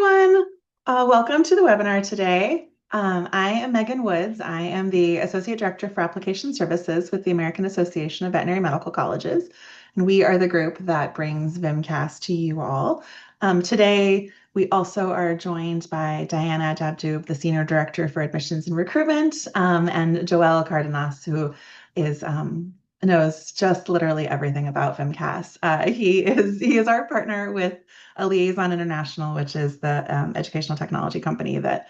everyone. Welcome to the webinar today. I am Megan Woods. I am the Associate Director for Application Services with the American Association of Veterinary Medical Colleges, and we are the group that brings VMCAS to you all. Today, we also are joined by Diana Dabdub, the Senior Director for Admissions and Recruitment, and Joel Cardenas, who is knows just literally everything about VMCAS. He is our partner with a Liaison International, which is the educational technology company that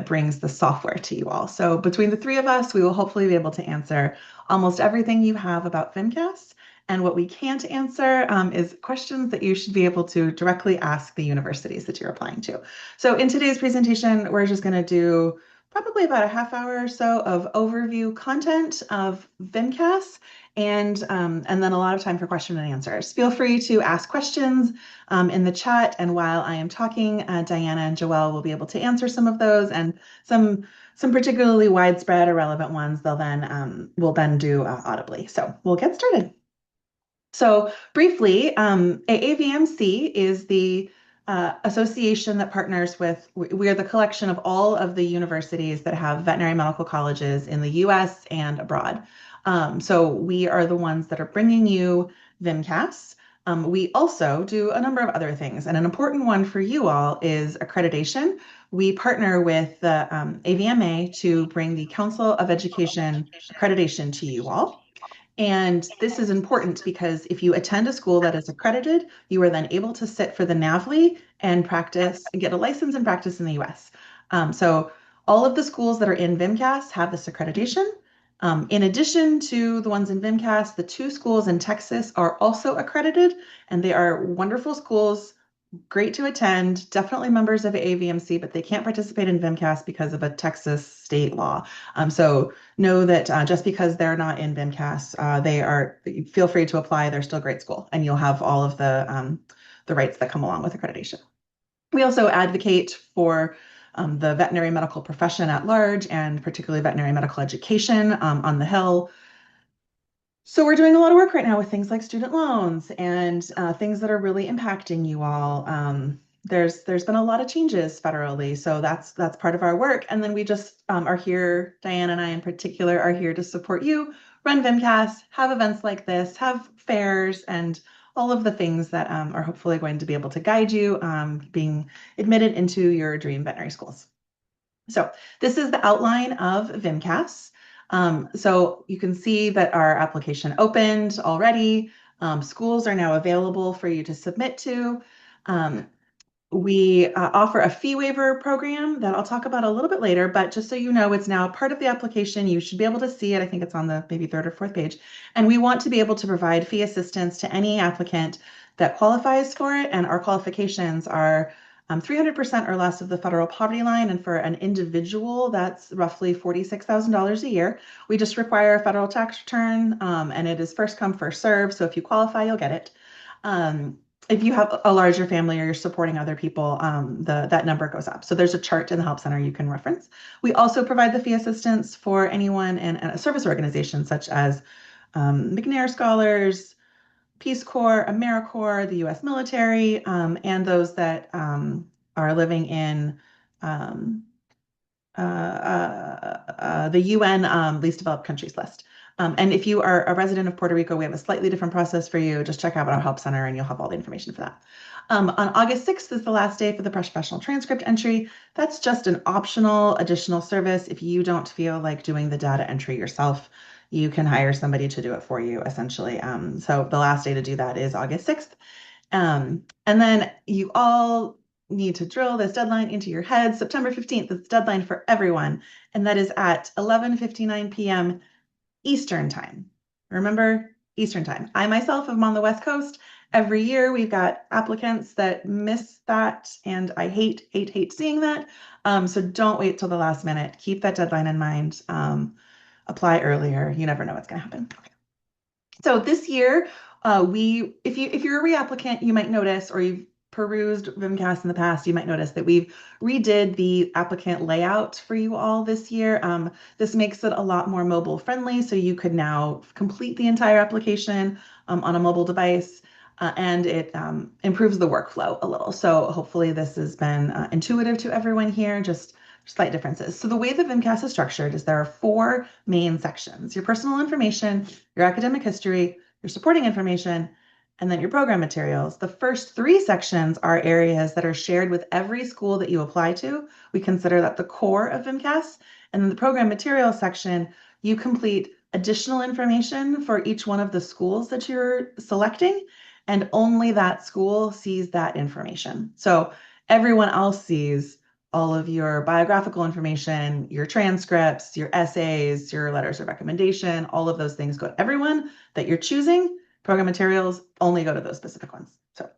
brings the software to you all. So between the three of us, we will hopefully be able to answer almost everything you have about VMCAS. And what we can't answer is questions that you should be able to directly ask the universities that you're applying to. So in today's presentation, we're just going to do probably about a half hour or so of overview content of VMCAS and then a lot of time for question and answers. Feel free to ask questions in the chat, and while I am talking, Diana and Joelle will be able to answer some of those, and some particularly widespread or relevant ones we'll then do audibly. So we'll get started. So briefly, AAVMC is the association that partners with, we are the collection of all of the universities that have veterinary medical colleges in the US and abroad. So we are the ones that are bringing you VMCAS. We also do a number of other things, and an important one for you all is accreditation. We partner with the AVMA to bring the Council of Education accreditation to you all. And this is important because if you attend a school that is accredited, you are then able to sit for the NAVLE and practice and get a license and practice in the US. So all of the schools that are in VMCAS have this accreditation. In addition to the ones in VMCAS, the two schools in Texas are also accredited, and they are wonderful schools, great to attend, definitely members of AAVMC, but they can't participate in VMCAS because of a Texas state law. So know that just because they're not in VMCAS, feel free to apply. They're still a great school, and you'll have all of the rights that come along with accreditation. We also advocate for the veterinary medical profession at large, and particularly veterinary medical education on the Hill. So we're doing a lot of work right now with things like student loans and things that are really impacting you all. There's been a lot of changes federally, so that's part of our work. And then we just are here, Diane and I in particular, are here to support you, run VMCAS, have events like this, have fairs, and all of the things that are hopefully going to be able to guide you being admitted into your dream veterinary schools. So this is the outline of VMCAS. So you can see that our application opened already. Schools are now available for you to submit to. We offer a fee waiver program that I'll talk about a little bit later, but just so you know, it's now part of the application. You should be able to see it. I think it's on the maybe third or fourth page. And we want to be able to provide fee assistance to any applicant that qualifies for it. And our qualifications are 300% or less of the federal poverty line. And for an individual, that's roughly $46,000 a year. We just require a federal tax return, and it is first come, first serve. So if you qualify, you'll get it. If you have a larger family or you're supporting other people, that number goes up. So there's a chart in the Help Center you can reference. We also provide the fee assistance for anyone in a service organization such as McNair Scholars, Peace Corps, AmeriCorps, the U.S. military, and those that are living in the UN least developed countries list. And if you are a resident of Puerto Rico, we have a slightly different process for you. Just check out our Help Center and you'll have all the information for that. On August 6th is the last day for the professional transcript entry. That's just an optional additional service. If you don't feel like doing the data entry yourself, you can hire somebody to do it for you, essentially. So the last day to do that is August 6th. And then you all need to drill this deadline into your heads. September 15th is the deadline for everyone, and that is at 11:59 p.m. Eastern time. Remember, Eastern time. I myself am on the West Coast. Every year we've got applicants that miss that, and I hate seeing that. So don't wait till the last minute. Keep that deadline in mind. Apply earlier. You never know what's going to happen. Okay. So this year, if you're a reapplicant, you might notice, or you've perused VMCAS in the past, you might notice that we've redid the applicant layout for you all this year. This makes it a lot more mobile friendly, so you could now complete the entire application on a mobile device. and it improves the workflow a little. So hopefully this has been intuitive to everyone here, just slight differences. So the way the VMCAS is structured is there are four main sections: your personal information, your academic history, your supporting information, and then your program materials. The first three sections are areas that are shared with every school that you apply to. We consider that the core of VMCAS. And then the program materials section, you complete additional information for each one of the schools that you're selecting, and only that school sees that information. So everyone else sees all of your biographical information, your transcripts, your essays, your letters of recommendation, all of those things go to everyone that you're choosing. Program materials only go to those specific ones. So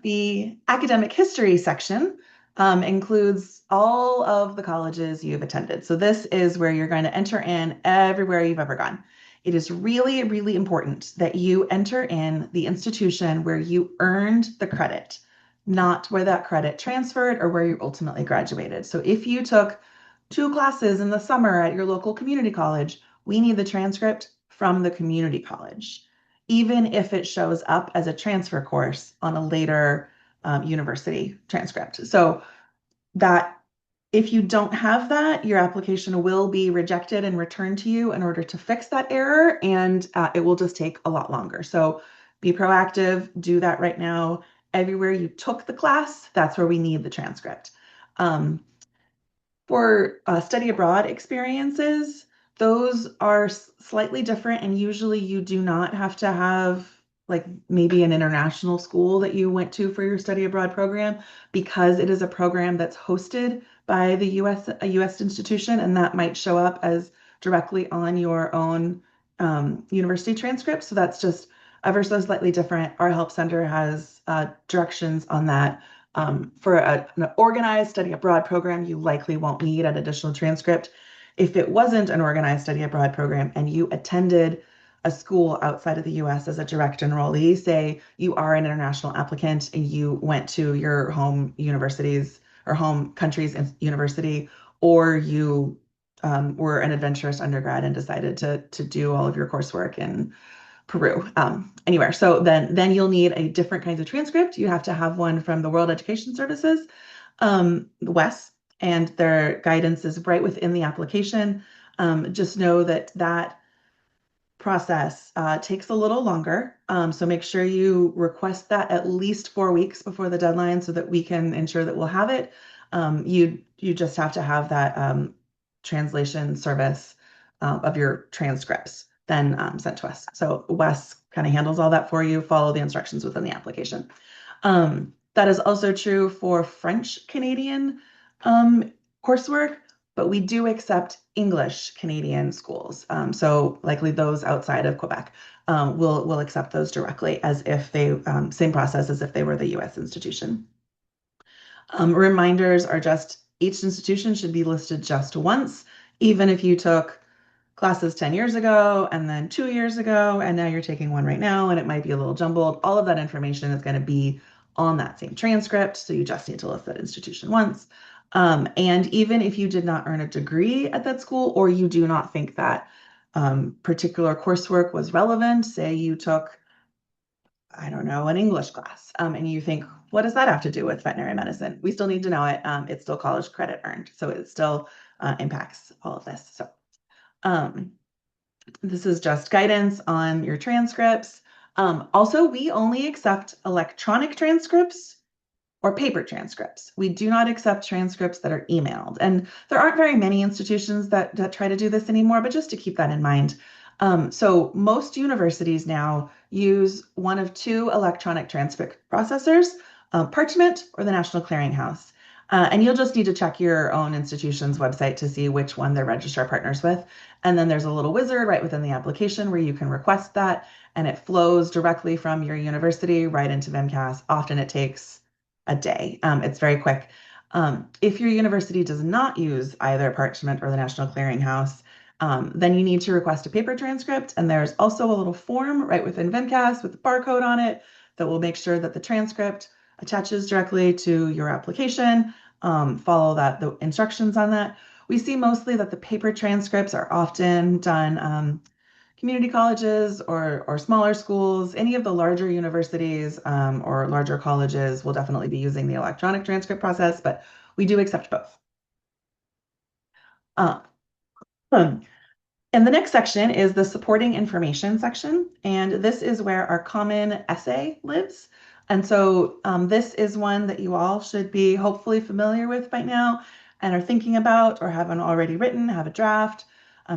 the academic history section includes all of the colleges you've attended. So this is where you're going to enter in everywhere you've ever gone. It is really, really important that you enter in the institution where you earned the credit, not where that credit transferred or where you ultimately graduated. So if you took 2 classes in the summer at your local community college, we need the transcript from the community college, even if it shows up as a transfer course on a later university transcript. So that if you don't have that, your application will be rejected and returned to you in order to fix that error, and it will just take a lot longer. So be proactive, do that right now. Everywhere you took the class, that's where we need the transcript. For study abroad experiences, those are slightly different, and usually you do not have to have like maybe an international school that you went to for your study abroad program, because it is a program that's hosted by a US institution, and that might show up as directly on your own university transcript. So that's just ever so slightly different. Our help center has directions on that. For an organized study abroad program, you likely won't need an additional transcript. If it wasn't an organized study abroad program and you attended a school outside of the US as a direct enrollee, say you are an international applicant and you went to your home universities or home country's university, or you were an adventurous undergrad and decided to do all of your coursework in Peru, anywhere. So then you'll need a different kinds of transcript. You have to have one from the World Education Services, the WES, and their guidance is right within the application. Just know that that process takes a little longer. So make sure you request that at least 4 weeks before the deadline so that we can ensure that we'll have it. You just have to have that translation service of your transcripts then sent to us. So Wes kind of handles all that for you. Follow the instructions within the application. That is also true for French Canadian coursework, but we do accept English Canadian schools. So likely those outside of Quebec will accept those directly as if they, same process as if they were the US institution. Reminders are just each institution should be listed just once, even if you took classes 10 years ago and then 2 years ago, and now you're taking one right now, and it might be a little jumbled. All of that information is going to be on that same transcript, so you just need to list that institution once. And even if you did not earn a degree at that school, or you do not think that particular coursework was relevant, say you took, I don't know, an English class, and you think, what does that have to do with veterinary medicine? We still need to know it. It's still college credit earned, so it still impacts all of this. So this is just guidance on your transcripts. Also, we only accept electronic transcripts or paper transcripts. We do not accept transcripts that are emailed. And there aren't very many institutions that try to do this anymore, but just to keep that in mind. So most universities now use one of two electronic transcript processors, Parchment or the National Clearinghouse. And you'll just need to check your own institution's website to see which one their registrar partners with. And then there's a little wizard right within the application where you can request that, and it flows directly from your university right into VMCAS. Often it takes a day. It's very quick. If your university does not use either Parchment or the National Clearinghouse, then you need to request a paper transcript. And there's also a little form right within VMCAS with the barcode on it that will make sure that the transcript attaches directly to your application. Follow the instructions on that. We see mostly that the paper transcripts are often done community colleges or smaller schools, any of the larger universities or larger colleges will definitely be using the electronic transcript process, but we do accept both. Uh, um, And the next section is the supporting information section. And this is where our common essay lives. And so this is one that you all should be hopefully familiar with by now and are thinking about or haven't already written, have a draft.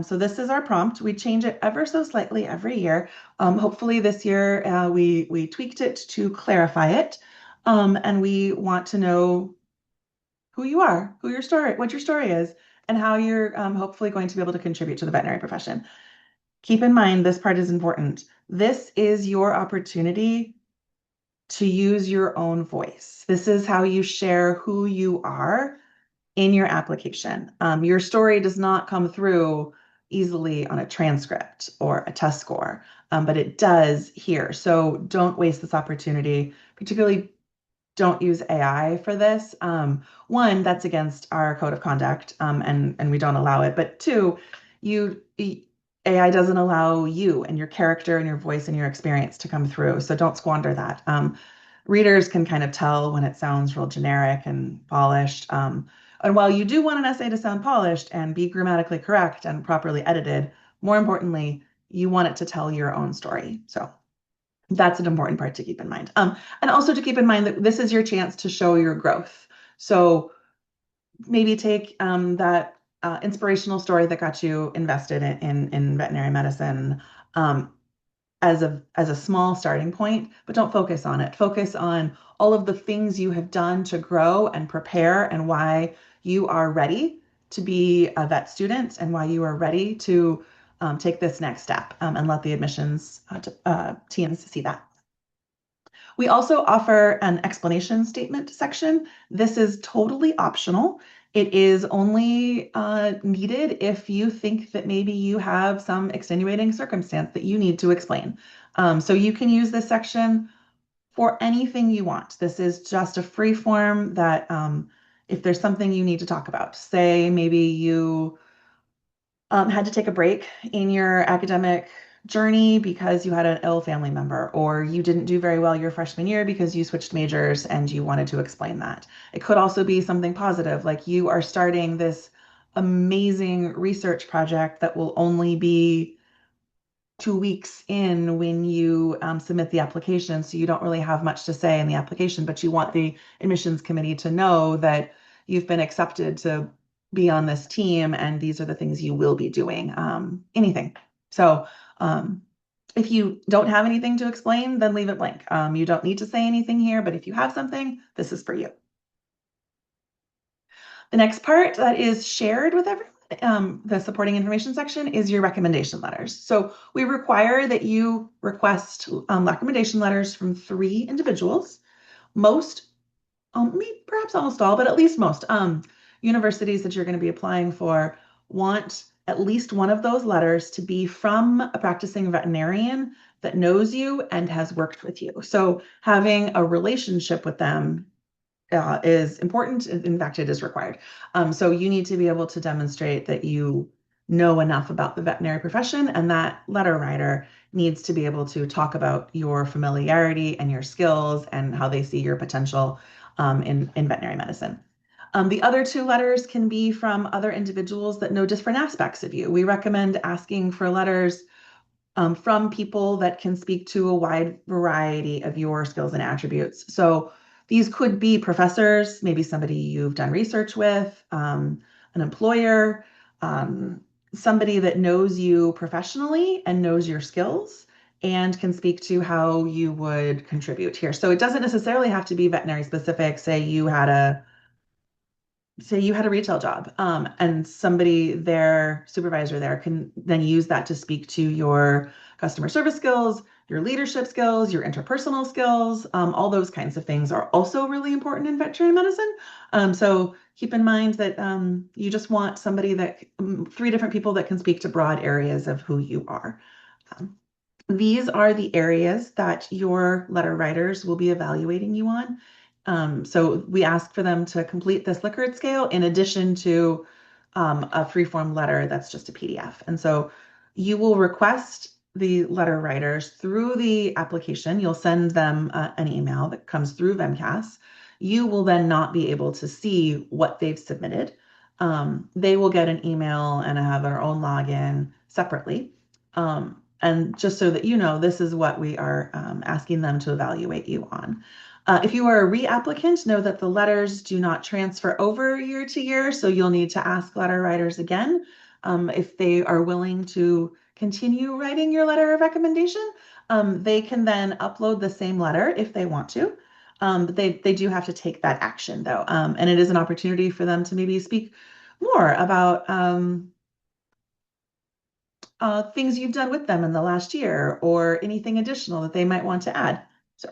So this is our prompt. We change it ever so slightly every year. Hopefully this year we tweaked it to clarify it. And we want to know who you are, what your story is, and how you're hopefully going to be able to contribute to the veterinary profession. Keep in mind, this part is important. This is your opportunity to use your own voice. This is how you share who you are in your application. Your story does not come through easily on a transcript or a test score, but it does here. So don't waste this opportunity, particularly don't use AI for this. One, that's against our code of conduct, and we don't allow it. But two, AI doesn't allow you and your character and your voice and your experience to come through. So don't squander that. Readers can kind of tell when it sounds real generic and polished. And while you do want an essay to sound polished and be grammatically correct and properly edited, more importantly, you want it to tell your own story. So that's an important part to keep in mind. And also to keep in mind that this is your chance to show your growth. So maybe take that inspirational story that got you invested in veterinary medicine as a small starting point, but don't focus on it. Focus on all of the things you have done to grow and prepare and why you are ready to be a vet student and why you are ready to take this next step and let the admissions teams see that. We also offer an explanation statement section. This is totally optional. It is only needed if you think that maybe you have some extenuating circumstance that you need to explain. So you can use this section for anything you want. This is just a free form that if there's something you need to talk about, say maybe you had to take a break in your academic journey because you had an ill family member, or you didn't do very well your freshman year because you switched majors and you wanted to explain that. It could also be something positive, like you are starting this amazing research project that will only be 2 weeks in when you submit the application. So you don't really have much to say in the application, but you want the admissions committee to know that you've been accepted to be on this team and these are the things you will be doing. Anything. So if you don't have anything to explain, then leave it blank. You don't need to say anything here, but if you have something, this is for you. The next part that is shared with everyone, the supporting information section, is your recommendation letters. So we require that you request recommendation letters from 3 individuals. Most, perhaps almost all, but at least most universities that you're going to be applying for want at least one of those letters to be from a practicing veterinarian that knows you and has worked with you. So having a relationship with them is important. In fact, it is required. So you need to be able to demonstrate that you know enough about the veterinary profession, and that letter writer needs to be able to talk about your familiarity and your skills and how they see your potential in veterinary medicine. The other 2 letters can be from other individuals that know different aspects of you. We recommend asking for letters from people that can speak to a wide variety of your skills and attributes. So these could be professors, maybe somebody you've done research with, an employer, somebody that knows you professionally and knows your skills and can speak to how you would contribute here. So it doesn't necessarily have to be veterinary specific. Say you had a retail job and somebody, their supervisor there, can then use that to speak to your customer service skills, your leadership skills, your interpersonal skills. All those kinds of things are also really important in veterinary medicine. So keep in mind that you just want somebody that 3 different people that can speak to broad areas of who you are. These are the areas that your letter writers will be evaluating you on. So we ask for them to complete this Likert scale in addition to a free-form letter that's just a PDF. And so you will request the letter writers through the application. You'll send them an email that comes through VMCAS. You will then not be able to see what they've submitted. They will get an email and have their own login separately. And just so that you know, this is what we are asking them to evaluate you on. If you are a reapplicant, know that the letters do not transfer over year to year, so you'll need to ask letter writers again if they are willing to continue writing your letter of recommendation. They can then upload the same letter if they want to. But they do have to take that action though. And it is an opportunity for them to maybe speak more about things you've done with them in the last year or anything additional that they might want to add. So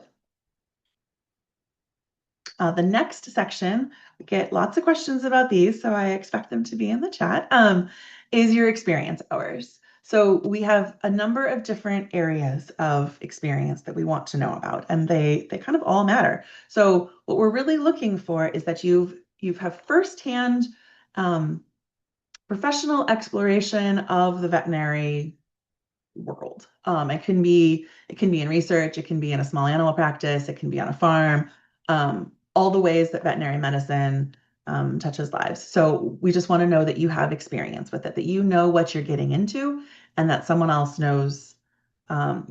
the next section, we get lots of questions about these, so I expect them to be in the chat, is your experience hours. So we have a number of different areas of experience that we want to know about, and they kind of all matter. So what we're really looking for is that you've have firsthand professional exploration of the veterinary world. It can be in research, it can be in a small animal practice, it can be on a farm, all the ways that veterinary medicine touches lives. So we just want to know that you have experience with it, that you know what you're getting into, and that someone else knows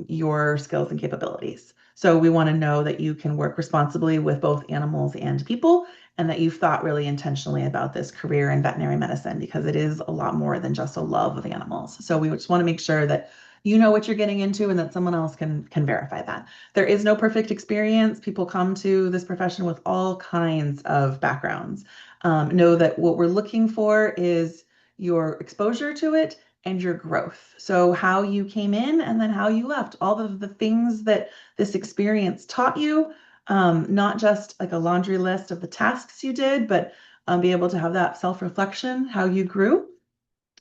your skills and capabilities. So we want to know that you can work responsibly with both animals and people, and that you've thought really intentionally about this career in veterinary medicine, because it is a lot more than just a love of animals. So we just want to make sure that you know what you're getting into and that someone else can verify that. There is no perfect experience. People come to this profession with all kinds of backgrounds. Know that what we're looking for is your exposure to it and your growth. So how you came in and then how you left, all of the things that this experience taught you, not just like a laundry list of the tasks you did, but be able to have that self-reflection, how you grew.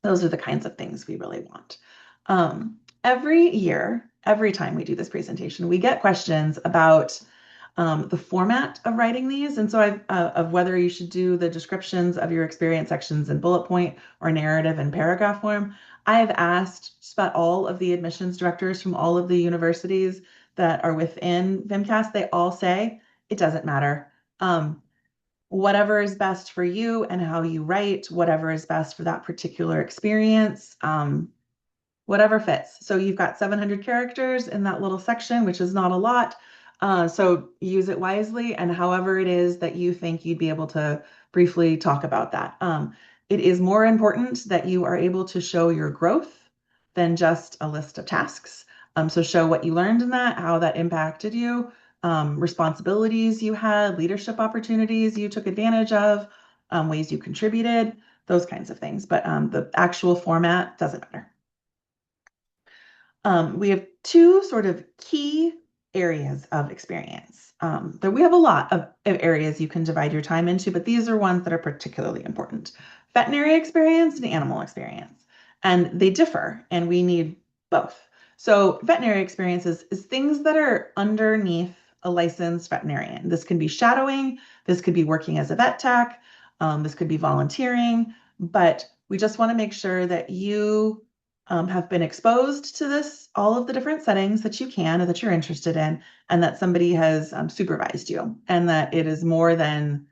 Those are the kinds of things we really want. Every year, every time we do this presentation, we get questions about the format of writing these. And so of whether you should do the descriptions of your experience sections in bullet point or narrative and paragraph form. I have asked just about all of the admissions directors from all of the universities that are within VMCAS. They all say it doesn't matter. Whatever is best for you and how you write, whatever is best for that particular experience, whatever fits. So you've got 700 characters in that little section, which is not a lot. So use it wisely, and however it is that you think you'd be able to briefly talk about that. It is more important that you are able to show your growth than just a list of tasks. So show what you learned in that, how that impacted you, responsibilities you had, leadership opportunities you took advantage of, ways you contributed, those kinds of things. But the actual format doesn't matter. We have two sort of key areas of experience. That we have a lot of areas you can divide your time into, but these are ones that are particularly important. Veterinary experience and animal experience. And they differ, and we need both. So veterinary experience is things that are underneath a licensed veterinarian. This can be shadowing, this could be working as a vet tech, this could be volunteering, but we just want to make sure that you have been exposed to this, all of the different settings that you can or that you're interested in, and that somebody has supervised you, and that it is more than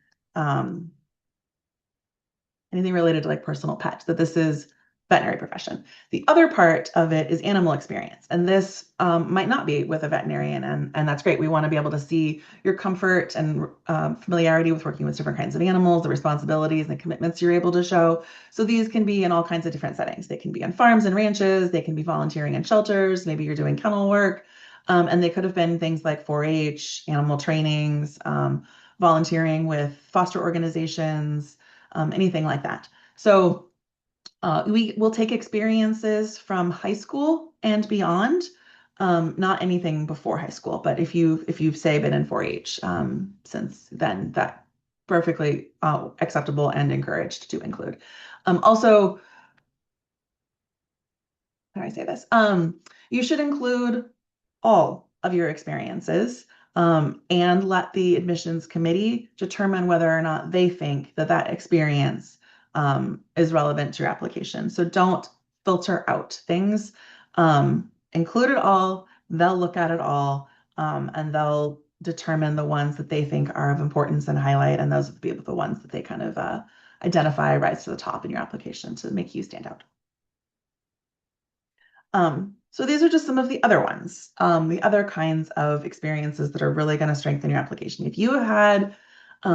anything related to like personal pet, that this is veterinary profession. The other part of it is animal experience. And this might not be with a veterinarian, and that's great. We want to be able to see your comfort and familiarity with working with different kinds of animals, the responsibilities and commitments you're able to show. So these can be in all kinds of different settings. They can be on farms and ranches. They can be volunteering in shelters. Maybe you're doing kennel work. And they could have been things like 4-H, animal trainings, volunteering with foster organizations, anything like that. So we will take experiences from high school and beyond, not anything before high school, but if you've say been in 4-H since then, that perfectly acceptable and encouraged to include. Also, how do I say this? You should include all of your experiences and let the admissions committee determine whether or not they think that that experience is relevant to your application. So don't filter out things. include it all, they'll look at it all, and they'll determine the ones that they think are of importance and highlight, and those will be the ones that they kind of identify rise to the top in your application to make you stand out. So these are just some of the other ones, the other kinds of experiences that are really going to strengthen your application. If you have had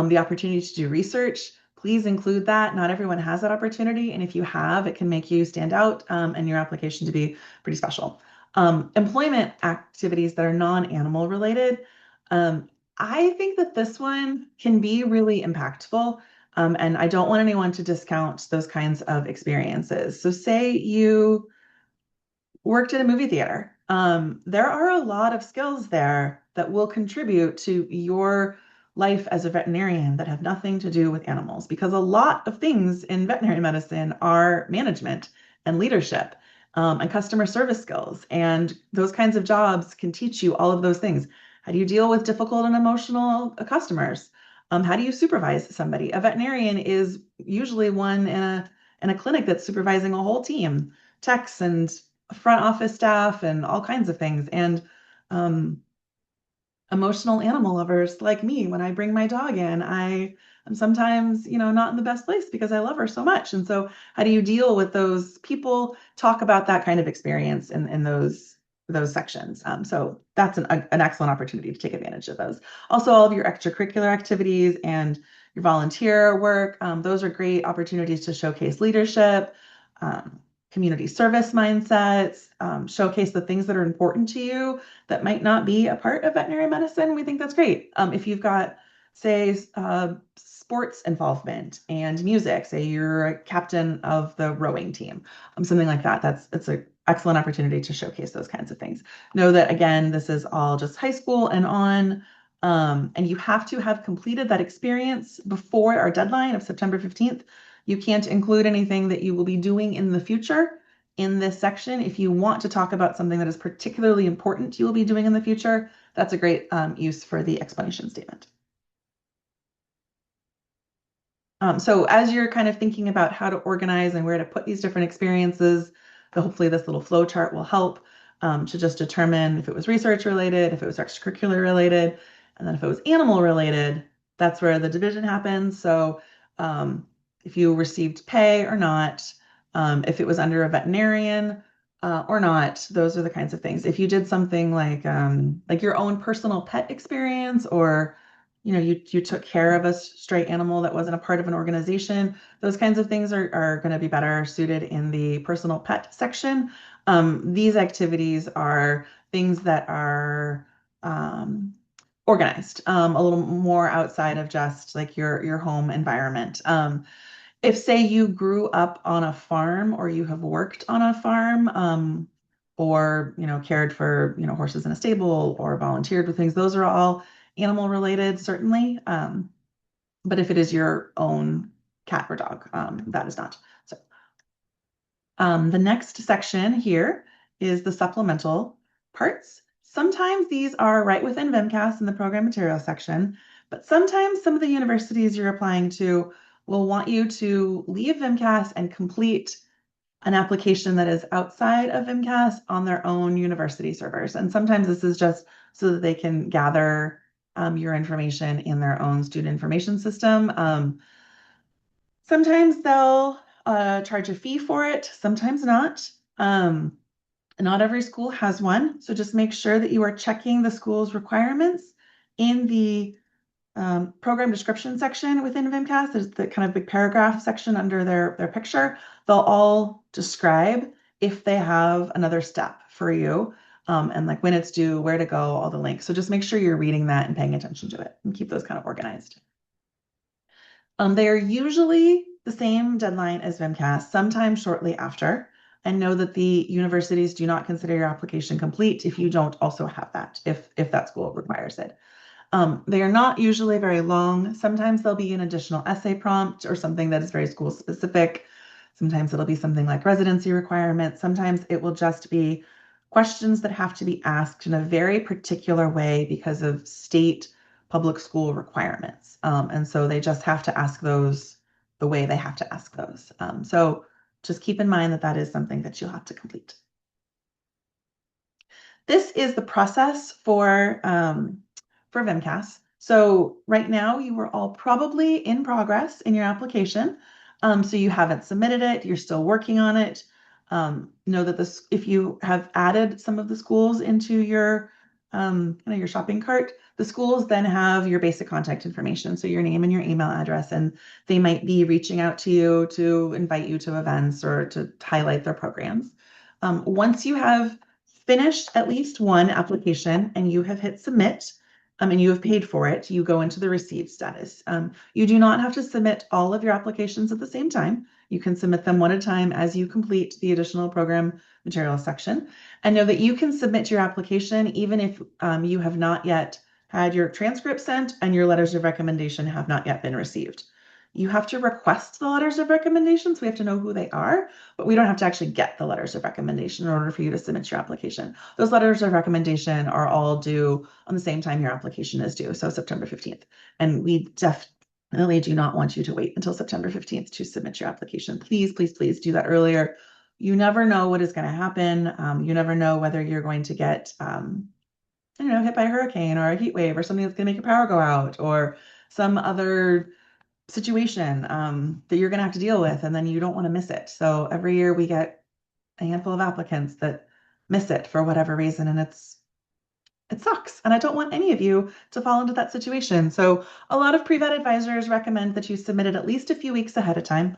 the opportunity to do research, please include that. Not everyone has that opportunity, and if you have, it can make you stand out and your application to be pretty special. Employment activities that are non-animal related. I think that this one can be really impactful, and I don't want anyone to discount those kinds of experiences. So say you worked at a movie theater. There are a lot of skills there that will contribute to your life as a veterinarian that have nothing to do with animals, because a lot of things in veterinary medicine are management and leadership, and customer service skills. And those kinds of jobs can teach you all of those things. How do you deal with difficult and emotional customers? How do you supervise somebody? A veterinarian is usually one in a clinic that's supervising a whole team, techs and front office staff and all kinds of things. And um, emotional animal lovers like me, when I bring my dog in, I am sometimes, not in the best place because I love her so much. And so how do you deal with those people? Talk about that kind of experience in those sections. So that's an excellent opportunity to take advantage of those. Also, all of your extracurricular activities and your volunteer work, those are great opportunities to showcase leadership, um, community service mindsets, showcase the things that are important to you that might not be a part of veterinary medicine. We think that's great. If you've got, say, sports involvement and music, say you're a captain of the rowing team, something like that, it's an excellent opportunity to showcase those kinds of things. Know that, again, this is all just high school and on, and you have to have completed that experience before our deadline of September 15th. You can't include anything that you will be doing in the future in this section. If you want to talk about something that is particularly important you will be doing in the future, that's a great use for the explanation statement. So as you're kind of thinking about how to organize and where to put these different experiences, hopefully this little flow chart will help to just determine if it was research related, if it was extracurricular related, and then if it was animal related, that's where the division happens. So if you received pay or not, if it was under a veterinarian or not, those are the kinds of things. If you did something like your own personal pet experience, or you took care of a stray animal that wasn't a part of an organization, those kinds of things are going to be better suited in the personal pet section. These activities are things that are organized, a little more outside of just like your home environment. If, say, you grew up on a farm, or you have worked on a farm, or cared for horses in a stable, or volunteered with things, those are all animal related, certainly. But if it is your own cat or dog, that is not. So the next section here is the supplemental parts. Sometimes these are right within VMCAS in the program materials section, but sometimes some of the universities you're applying to will want you to leave VMCAS and complete an application that is outside of VMCAS on their own university servers. And sometimes this is just so that they can gather your information in their own student information system. Sometimes they'll charge a fee for it, sometimes not. Not every school has one, so just make sure that you are checking the school's requirements in the program description section within VMCAS. There's the kind of big paragraph section under their picture. They'll all describe if they have another step for you, and like when it's due, where to go, all the links. So just make sure you're reading that and paying attention to it, and keep those kind of organized. They are usually the same deadline as VMCAS, sometimes shortly after. And know that the universities do not consider your application complete if you don't also have that, if that school requires it. They are not usually very long. Sometimes there'll be an additional essay prompt or something that is very school specific. Sometimes it'll be something like residency requirements. Sometimes it will just be questions that have to be asked in a very particular way because of state public school requirements. And so they just have to ask those the way they have to ask those. So just keep in mind that that is something that you'll have to complete. this is the process for VMCAS. So right now you are all probably in progress in your application. So you haven't submitted it, you're still working on it. Know that this, if you have added some of the schools into your your shopping cart, the schools then have your basic contact information, so your name and your email address, and they might be reaching out to you to invite you to events or to highlight their programs. Once you have finished at least one application and you have hit submit, and you have paid for it, you go into the received status. You do not have to submit all of your applications at the same time. You can submit them one at a time as you complete the additional program materials section. And know that you can submit your application even if you have not yet had your transcript sent and your letters of recommendation have not yet been received. You have to request the letters of recommendation, so we have to know who they are, but we don't have to actually get the letters of recommendation in order for you to submit your application. Those letters of recommendation are all due on the same time your application is due, so September 15th. And we definitely do not want you to wait until September 15th to submit your application. Please, please, please do that earlier. You never know what is going to happen. You never know whether you're going to get hit by a hurricane or a heat wave or something that's going to make your power go out or some other situation that you're going to have to deal with, and then you don't want to miss it. So every year we get a handful of applicants that miss it for whatever reason, and it sucks. And I don't want any of you to fall into that situation. So a lot of pre-vet advisors recommend that you submit it at least a few weeks ahead of time.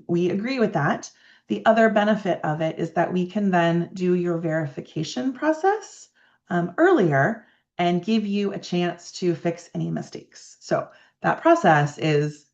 We agree with that. The other benefit of it is that we can then do your verification process earlier and give you a chance to fix any mistakes. So that process is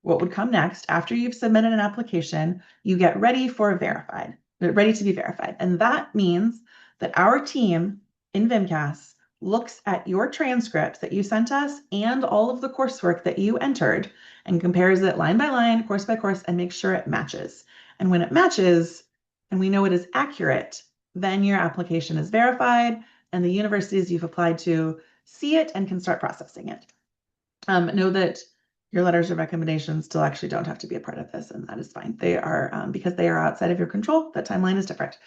what would come next. After you've submitted an application, you get ready to be verified. And that means that our team in VMCAS looks at your transcripts that you sent us and all of the coursework that you entered and compares it line by line, course by course, and makes sure it matches. And when it matches and we know it is accurate, then your application is verified and the universities you've applied to see it and can start processing it. Know that your letters of recommendation still actually don't have to be a part of this, and that is fine. They are, because they are outside of your control, that timeline is different.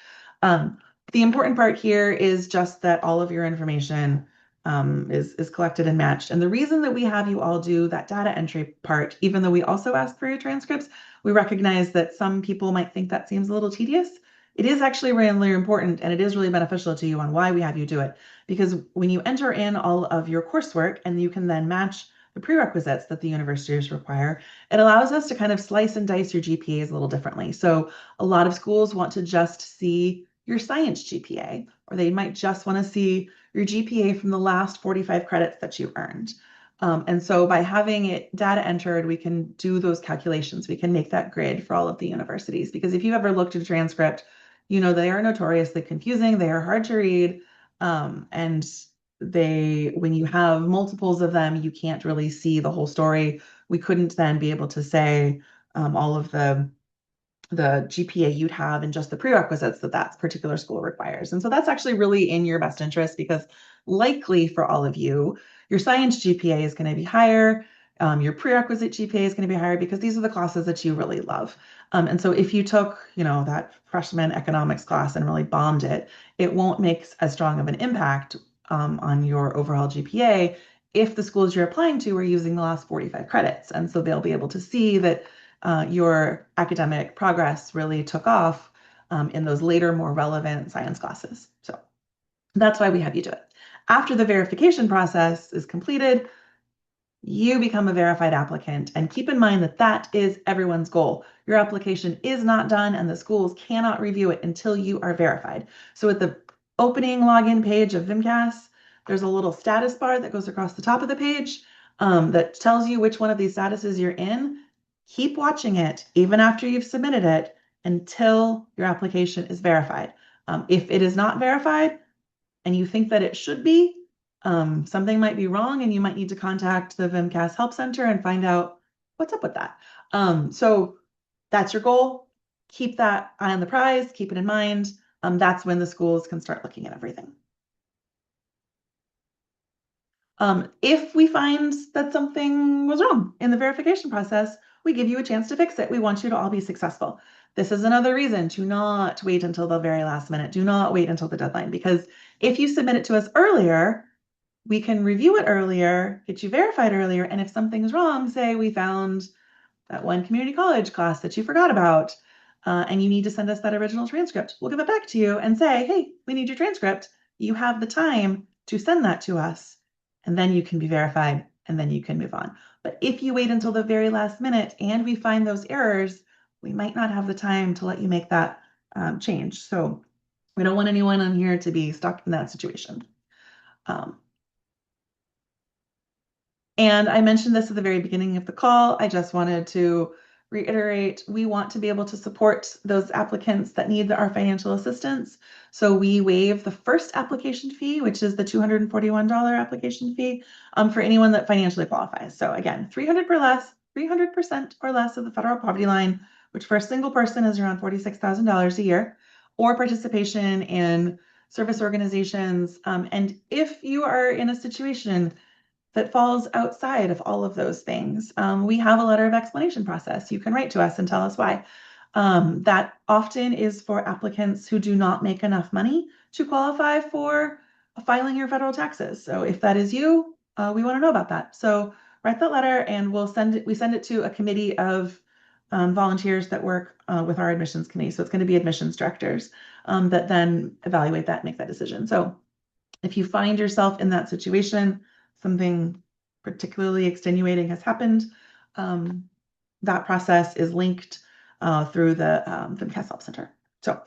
The important part here is just that all of your information is collected and matched. And the reason that we have you all do that data entry part, even though we also ask for your transcripts, we recognize that some people might think that seems a little tedious. It is actually really important, and it is really beneficial to you on why we have you do it. Because when you enter in all of your coursework and you can then match the prerequisites that the universities require, it allows us to kind of slice and dice your GPAs a little differently. So a lot of schools want to just see your science GPA, or they might just want to see your GPA from the last 45 credits that you earned. And so by having it data entered, we can do those calculations. We can make that grid for all of the universities, because if you've ever looked at a transcript, you know they are notoriously confusing. They are hard to read. And when you have multiples of them, you can't really see the whole story. We couldn't then be able to say all of the GPA you'd have and just the prerequisites that particular school requires. And so that's actually really in your best interest, because likely for all of you, your science GPA is going to be higher. Your prerequisite GPA is going to be higher because these are the classes that you really love. And so if you took, that freshman economics class and really bombed it, it won't make as strong of an impact on your overall GPA if the schools you're applying to are using the last 45 credits. And so they'll be able to see that your academic progress really took off in those later, more relevant science classes. So that's why we have you do it. After the verification process is completed, you become a verified applicant. And keep in mind that that is everyone's goal. Your application is not done and the schools cannot review it until you are verified. So at the opening login page of VMCAS, there's a little status bar that goes across the top of the page that tells you which one of these statuses you're in. Keep watching it even after you've submitted it until your application is verified. If it is not verified and you think that it should be, something might be wrong and you might need to contact the VMCAS Help Center and find out what's up with that. So that's your goal. Keep that eye on the prize, keep it in mind. That's when the schools can start looking at everything. If we find that something was wrong in the verification process, we give you a chance to fix it. We want you to all be successful. this is another reason to not wait until the very last minute. Do not wait until the deadline, because if you submit it to us earlier, we can review it earlier, get you verified earlier, and if something's wrong, say we found that one community college class that you forgot about, and you need to send us that original transcript, we'll give it back to you and say, hey, we need your transcript. You have the time to send that to us, and then you can be verified, and then you can move on. But if you wait until the very last minute and we find those errors, we might not have the time to let you make that change. So we don't want anyone on here to be stuck in that situation. And I mentioned this at the very beginning of the call. I just wanted to reiterate, we want to be able to support those applicants that need our financial assistance. So we waive the first application fee, which is the $241 application fee for anyone that financially qualifies. So again, 300% or less of the federal poverty line, which for a single person is around $46,000 a year, or participation in service organizations. And if you are in a situation that falls outside of all of those things, we have a letter of explanation process. You can write to us and tell us why. That often is for applicants who do not make enough money to qualify for filing your federal taxes. So if that is you, we want to know about that. So write that letter and we send it to a committee of volunteers that work with our admissions committee. So it's going to be admissions directors that then evaluate that and make that decision. So if you find yourself in that situation, something particularly extenuating has happened, that process is linked through the VMCAS Help Center. So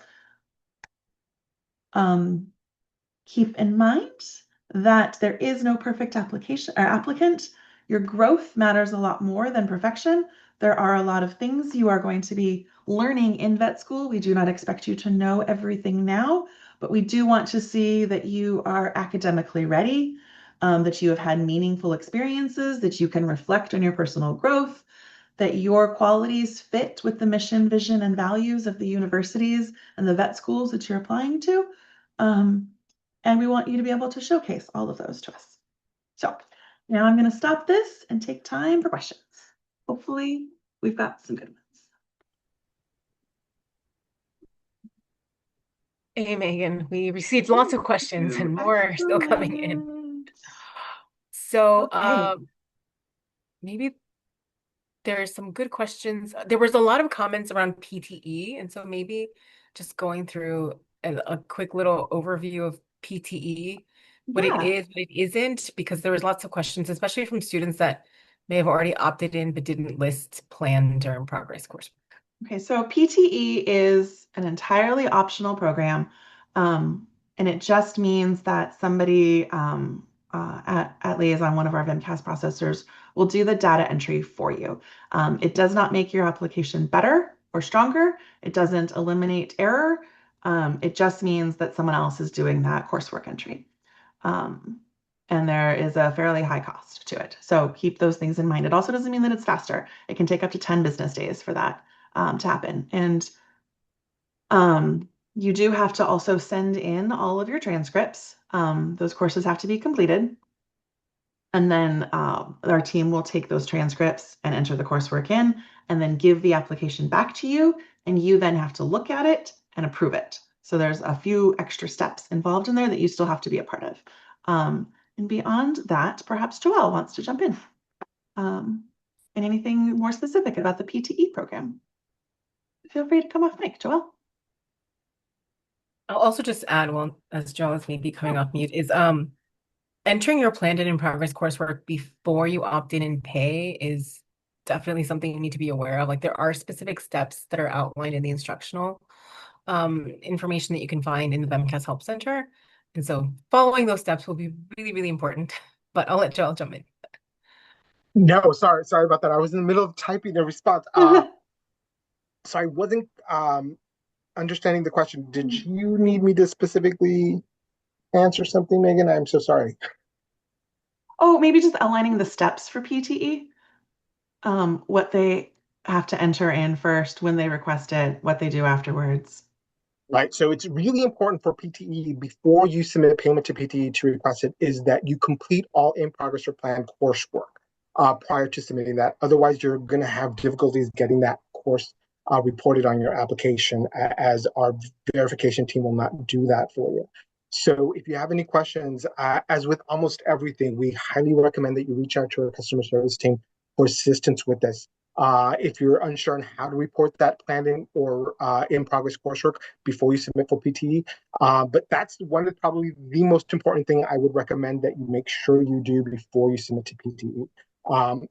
keep in mind that there is no perfect application or applicant. Your growth matters a lot more than perfection. There are a lot of things you are going to be learning in vet school. We do not expect you to know everything now, but we do want to see that you are academically ready, that you have had meaningful experiences, that you can reflect on your personal growth, that your qualities fit with the mission, vision, and values of the universities and the vet schools that you're applying to. And we want you to be able to showcase all of those to us. So now I'm going to stop this and take time for questions. Hopefully we've got some good ones. Hey, Megan, we received lots of questions and more are still coming in. So Okay. maybe there's some good questions. There was a lot of comments around PTE, and so maybe just going through a quick little overview of PTE, what it Yeah. is, what it isn't, because there was lots of questions, especially from students that may have already opted in but didn't list planned or in progress coursework. Okay, so PTE is an entirely optional program, and it just means that somebody at Liaison, one of our VMCAS processors, will do the data entry for you. It does not make your application better or stronger. It doesn't eliminate error. It just means that someone else is doing that coursework entry. And there is a fairly high cost to it. So keep those things in mind. It also doesn't mean that it's faster. It can take up to 10 business days for that to happen. And you do have to also send in all of your transcripts. Those courses have to be completed. And then our team will take those transcripts and enter the coursework in and then give the application back to you. And you then have to look at it and approve it. So there's a few extra steps involved in there that you still have to be a part of. And beyond that, perhaps Joelle wants to jump in. And anything more specific about the PTE program? Feel free to come off mic, Joelle. I'll also just add, well, as Joel is maybe coming off mute, is entering your planned and in progress coursework before you opt in and pay is definitely something you need to be aware of. Like there are specific steps that are outlined in the instructional information that you can find in the VMCAS Help Center. And so following those steps will be really, really important. But I'll let Joel jump in. No, sorry about that. I was in the middle of typing a response. So I wasn't understanding the question. Did you need me to specifically answer something, Megan? I'm so sorry. Oh, maybe just outlining the steps for PTE, what they have to enter in first when they request it, what they do afterwards. Right. So it's really important for PTE before you submit payment to PTE to request it is that you complete all in progress or planned coursework prior to submitting that. Otherwise, you're going to have difficulties getting that course reported on your application, as our verification team will not do that for you. So if you have any questions, as with almost everything, we highly recommend that you reach out to our customer service team for assistance with this. If you're unsure on how to report that planned or in progress coursework before you submit for PTE, but that's one of probably the most important thing I would recommend that you make sure you do before you submit to PTE.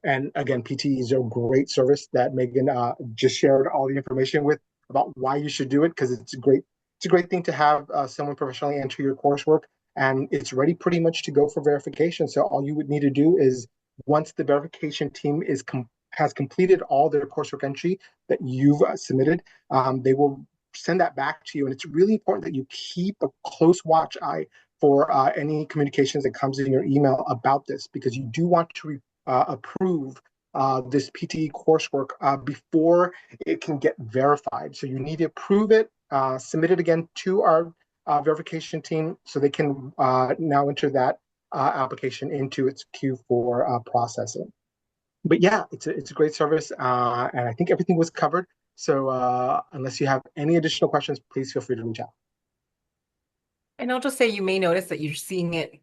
And again, PTE is a great service that Megan just shared all the information with about why you should do it, because it's a great thing to have someone professionally enter your coursework, and it's ready pretty much to go for verification. So all you would need to do is, once the verification team has completed all their coursework entry that you've submitted, they will send that back to you. And it's really important that you keep a close watch eye for any communications that comes in your email about this, because you do want to approve this PTE coursework before it can get verified. So you need to approve it, submit it again to our verification team so they can now enter that application into its queue for processing. But yeah, it's a great service, and I think everything was covered. So unless you have any additional questions, please feel free to reach out. And I'll just say you may notice that you're seeing it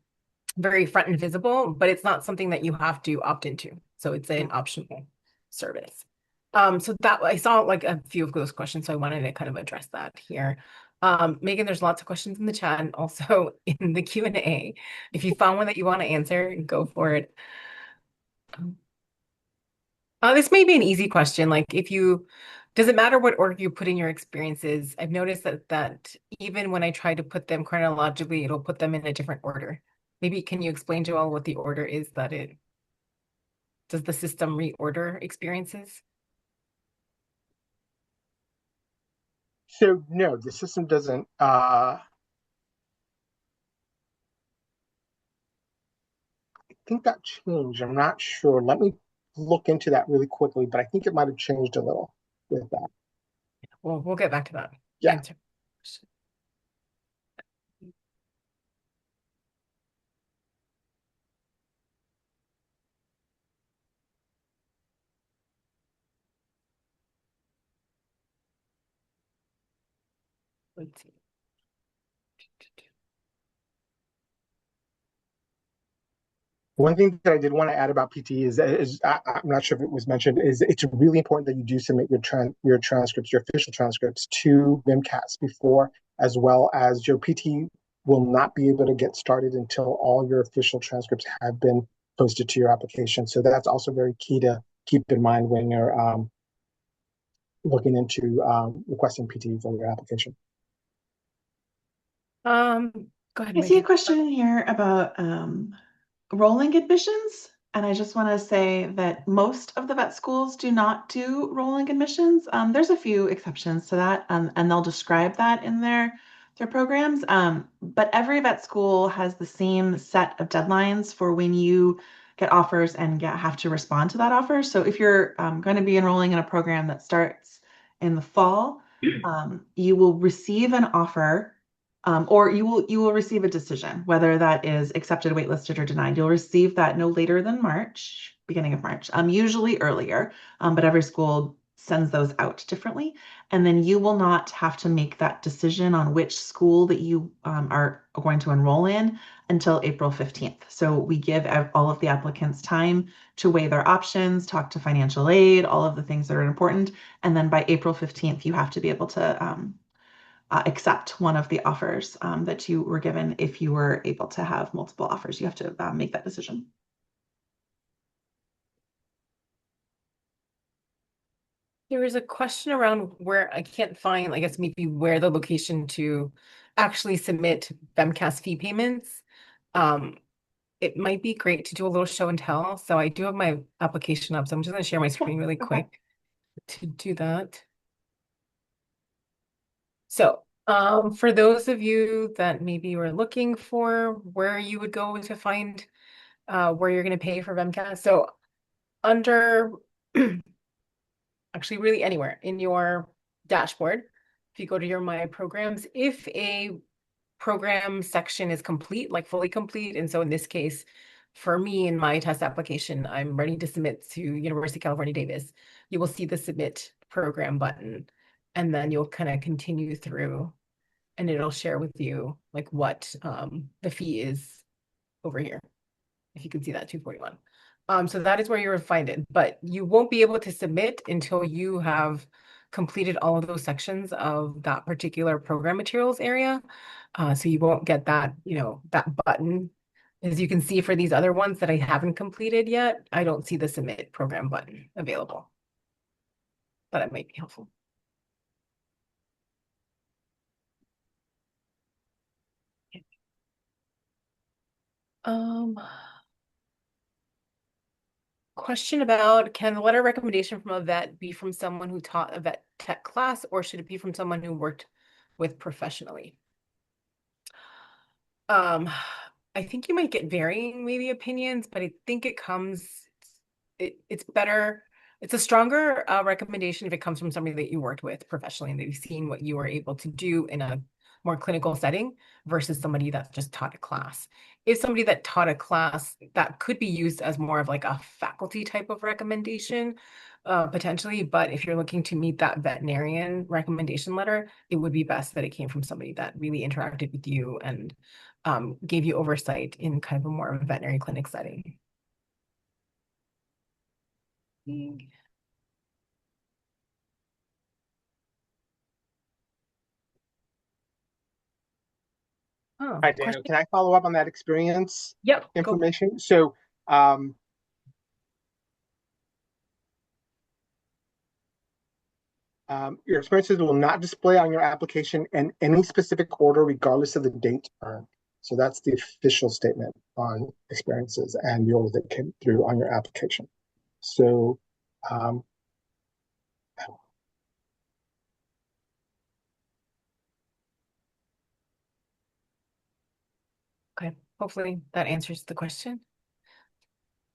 very front and visible, but it's not something that you have to opt into. So it's an optional service. So that I saw like a few of those questions, so I wanted to kind of address that here. Megan, there's lots of questions in the chat and also in the Q&A. If you found one that you want to answer, go for it. This may be an easy question. Like does it matter what order you put in your experiences? I've noticed that even when I try to put them chronologically, it'll put them in a different order. Maybe can you explain, Joel, what the order is that does the system reorder experiences? So no, the system doesn't. I think that changed. I'm not sure. Let me look into that really quickly, but I think it might have changed a little with that. Well, we'll get back to that. Yeah. Answer. Let's see. One thing that I did want to add about PT is I'm not sure if it was mentioned, is it's really important that you do submit your transcripts, your official transcripts, to VMCAS before, as well as your PT will not be able to get started until all your official transcripts have been posted to your application. So that's also very key to keep in mind when you're looking into requesting PT for your application. Go ahead, I see a Megan. question here about rolling admissions, and I just want to say that most of the vet schools do not do rolling admissions. There's a few exceptions to that, and they'll describe that in their programs. But every vet school has the same set of deadlines for when you get offers and have to respond to that offer. So if you're going to be enrolling in a program that starts in the fall, you will receive an offer. Or you will receive a decision, whether that is accepted, waitlisted, or denied. You'll receive that no later than March, beginning of March, usually earlier, but every school sends those out differently. And then you will not have to make that decision on which school that you are going to enroll in until April 15th. So we give all of the applicants time to weigh their options, talk to financial aid, all of the things that are important. And then by April 15th, you have to be able to accept one of the offers that you were given. If you were able to have multiple offers, you have to make that decision. There was a question around where I can't find, I guess maybe where the location to actually submit VMCAS fee payments. It might be great to do a little show and tell. So I do have my application up, so I'm just going to share my screen really quick to do that. So for those of you that maybe were looking for where you would go to find where you're going to pay for VMCAS, so under actually really anywhere in your dashboard, if you go to your My Programs, if a program section is complete, like fully complete, and so in this case, for me in my test application, I'm ready to submit to University of California, Davis, you will see the submit program button, and then you'll kind of continue through and it'll share with you like what the fee is over here. If you can see that 241. So that is where you'll find it, but you won't be able to submit until you have completed all of those sections of that particular program materials area. So you won't get that, that button. As you can see for these other ones that I haven't completed yet, I don't see the submit program button available. But it might be helpful. Um, Question about, can the letter of recommendation from a vet be from someone who taught a vet tech class, or should it be from someone who worked with professionally? I think you might get varying maybe opinions, but I think it's better, it's a stronger recommendation if it comes from somebody that you worked with professionally and they've seen what you were able to do in a more clinical setting versus somebody that just taught a class. If somebody that taught a class, that could be used as more of like a faculty type of recommendation, potentially. But if you're looking to meet that veterinarian recommendation letter, it would be best that it came from somebody that really interacted with you and gave you oversight in kind of a more veterinary clinic setting. Oh, Hi, Daniel. question? Can I follow up on that experience Yep, go. information? So, your experiences will not display on your application in any specific order, regardless of the date earned. So that's the official statement on experiences and the order that came through on your application. So, um, Okay, hopefully that answers the question.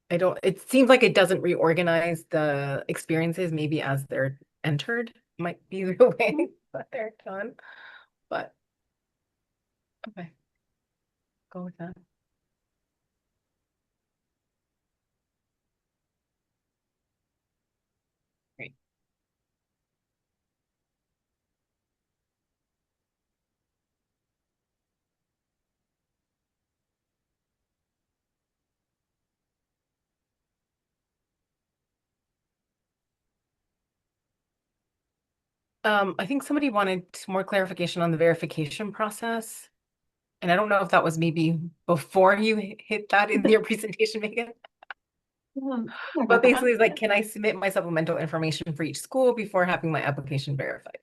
It seems like it doesn't reorganize the experiences maybe as they're entered, might be the way that they're done, but okay, go with that. Great. I think somebody wanted more clarification on the verification process. And I don't know if that was maybe before you hit that in your presentation, Megan. But basically, it's like, can I submit my supplemental information for each school before having my application verified?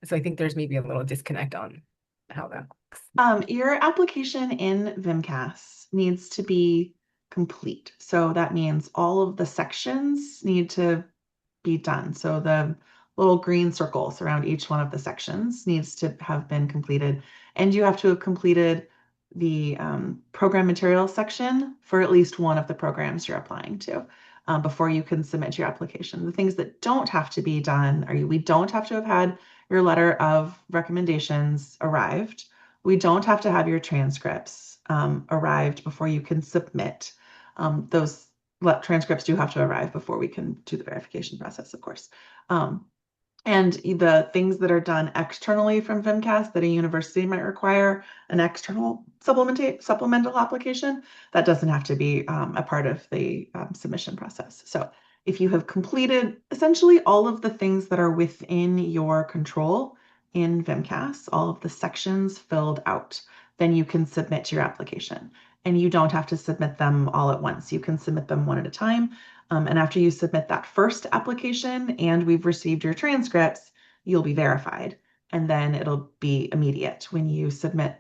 So I think there's maybe a little disconnect on how that works. Your application in VMCAS needs to be complete. So that means all of the sections need to be done. So the little green circles around each one of the sections needs to have been completed. And you have to have completed the program materials section for at least one of the programs you're applying to before you can submit your application. The things that don't have to be done are we don't have to have had your letter of recommendations arrived. We don't have to have your transcripts arrived before you can submit. Those transcripts do have to arrive before we can do the verification process, of course. And the things that are done externally from VMCAS that a university might require an external supplemental application, that doesn't have to be a part of the submission process. So if you have completed essentially all of the things that are within your control in VMCAS, all of the sections filled out, then you can submit your application. And you don't have to submit them all at once. You can submit them one at a time. And after you submit that first application and we've received your transcripts, you'll be verified. And then it'll be immediate when you submit